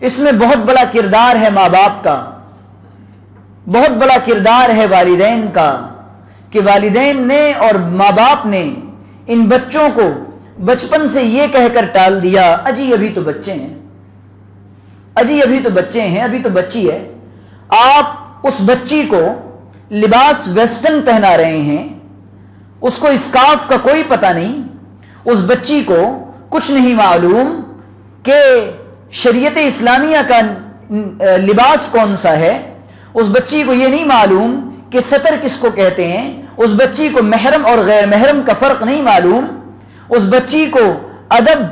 اس میں بہت بڑا کردار ہے ماں باپ کا، بہت بڑا کردار ہے والدین کا، کہ والدین نے اور ماں باپ نے ان بچوں کو بچپن سے یہ کہہ کر ٹال دیا، اجی ابھی تو بچے ہیں، اجی ابھی تو بچے ہیں، ابھی تو بچی ہے۔ آپ اس بچی کو لباس ویسٹرن پہنا رہے ہیں، اس کو اسکارف کا کوئی پتہ نہیں، اس بچی کو کچھ نہیں معلوم کہ شریعت اسلامیہ کا لباس کون سا ہے، اس بچی کو یہ نہیں معلوم کہ سطر کس کو کہتے ہیں، اس بچی کو محرم اور غیر محرم کا فرق نہیں معلوم، اس بچی کو ادب،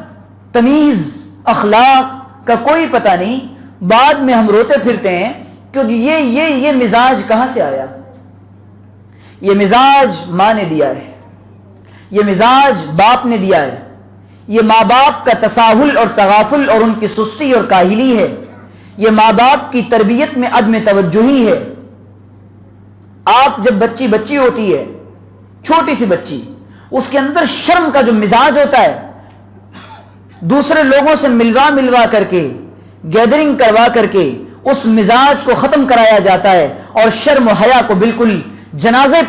تمیز، اخلاق کا کوئی پتہ نہیں۔ بعد میں ہم روتے پھرتے ہیں کیونکہ یہ مزاج کہاں سے آیا؟ یہ مزاج ماں نے دیا ہے، یہ مزاج باپ نے دیا ہے، یہ ماں باپ کا تساہل اور تغافل اور ان کی سستی اور کاہلی ہے، یہ ماں باپ کی تربیت میں عدم توجہی ہے۔ آپ جب بچی ہوتی ہے، چھوٹی سی بچی، اس کے اندر شرم کا جو مزاج ہوتا ہے، دوسرے لوگوں سے ملوا کر کے، گیدرنگ کروا کر کے اس مزاج کو ختم کرایا جاتا ہے، اور شرم و حیا کو بالکل جنازے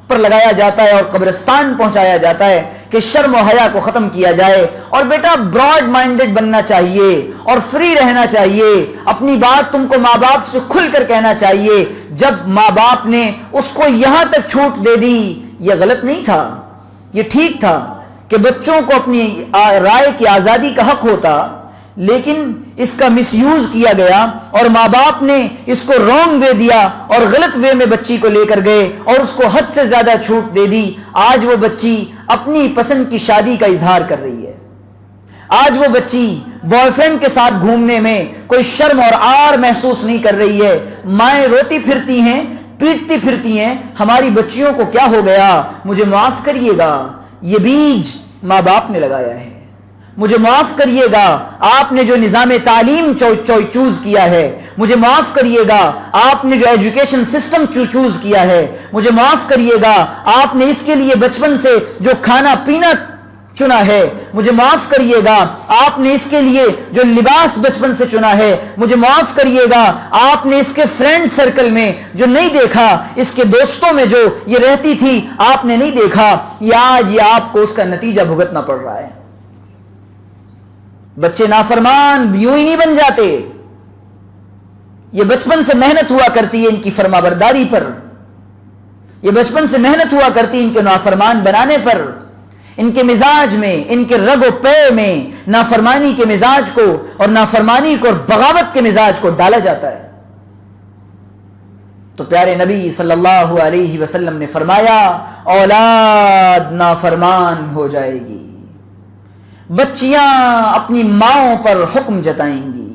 پر لگایا جاتا ہے اور قبرستان پہنچایا جاتا ہے کہ شرم و حیا کو ختم کیا جائے۔ اور بیٹا براڈ مائنڈڈ بننا چاہیے اور فری رہنا چاہیے، اپنی بات تم کو ماں باپ سے کھل کر کہنا چاہیے۔ جب ماں باپ نے اس کو یہاں تک چھوٹ دے دی، یہ غلط نہیں تھا، یہ ٹھیک تھا کہ بچوں کو اپنی رائے کی آزادی کا حق ہوتا، لیکن اس کا مس یوز کیا گیا اور ماں باپ نے اس کو رانگ وے دیا اور غلط وے میں بچی کو لے کر گئے اور اس کو حد سے زیادہ چھوٹ دے دی۔ آج وہ بچی اپنی پسند کی شادی کا اظہار کر رہی ہے، آج وہ بچی بوائے فرینڈ کے ساتھ گھومنے میں کوئی شرم اور عار محسوس نہیں کر رہی ہے۔ مائیں روتی پھرتی ہیں، پیٹتی پھرتی ہیں، ہماری بچیوں کو کیا ہو گیا؟ مجھے معاف کریے گا، یہ بیج ماں باپ نے لگایا ہے، مجھے معاف کریے گا آپ نے جو نظام تعلیم چوز کیا ہے، مجھے معاف کریے گا آپ نے جو ایجوکیشن سسٹم چوز کیا ہے، مجھے معاف کریے گا آپ نے اس کے لیے بچپن سے جو کھانا پینا چنا ہے، مجھے معاف کریے گا آپ نے اس کے لیے جو لباس بچپن سے چنا ہے، مجھے معاف کریے گا آپ نے اس کے فرینڈ سرکل میں جو نہیں دیکھا، اس کے دوستوں میں جو یہ رہتی تھی آپ نے نہیں دیکھا، آج یہ آپ کو اس کا نتیجہ بھگتنا پڑ رہا ہے۔ بچے نافرمان یوں ہی نہیں بن جاتے، یہ بچپن سے محنت ہوا کرتی ہے ان کی فرما برداری پر، یہ بچپن سے محنت ہوا کرتی ہے ان کے نافرمان بنانے پر، ان کے مزاج میں، ان کے رگ و پے میں نافرمانی کے مزاج کو اور نافرمانی کو اور بغاوت کے مزاج کو ڈالا جاتا ہے۔ تو پیارے نبی صلی اللہ علیہ وسلم نے فرمایا اولاد نافرمان ہو جائے گی، بچیاں اپنی ماؤں پر حکم جتائیں گی۔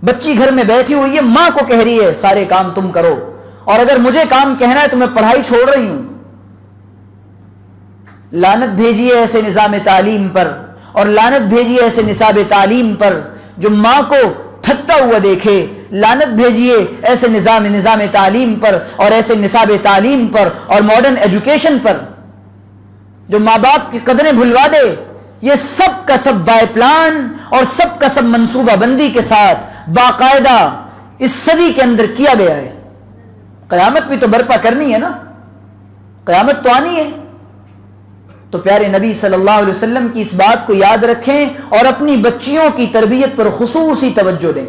بچی گھر میں بیٹھی ہوئی ہے، ماں کو کہہ رہی ہے سارے کام تم کرو، اور اگر مجھے کام کہنا ہے تو میں پڑھائی چھوڑ رہی ہوں۔ لعنت بھیجیے ایسے نظام تعلیم پر، اور لعنت بھیجیے ایسے نصاب تعلیم پر جو ماں کو تھکتا ہوا دیکھے، لعنت بھیجیے ایسے نظام تعلیم پر اور ایسے نصاب تعلیم پر اور ماڈرن ایجوکیشن پر جو ماں باپ کی قدریں بھلوا دے۔ یہ سب کا سب بائی پلان اور سب کا سب منصوبہ بندی کے ساتھ باقاعدہ اس صدی کے اندر کیا گیا ہے۔ قیامت بھی تو برپا کرنی ہے نا، قیامت تو آنی ہے۔ تو پیارے نبی صلی اللہ علیہ وسلم کی اس بات کو یاد رکھیں اور اپنی بچیوں کی تربیت پر خصوصی توجہ دیں۔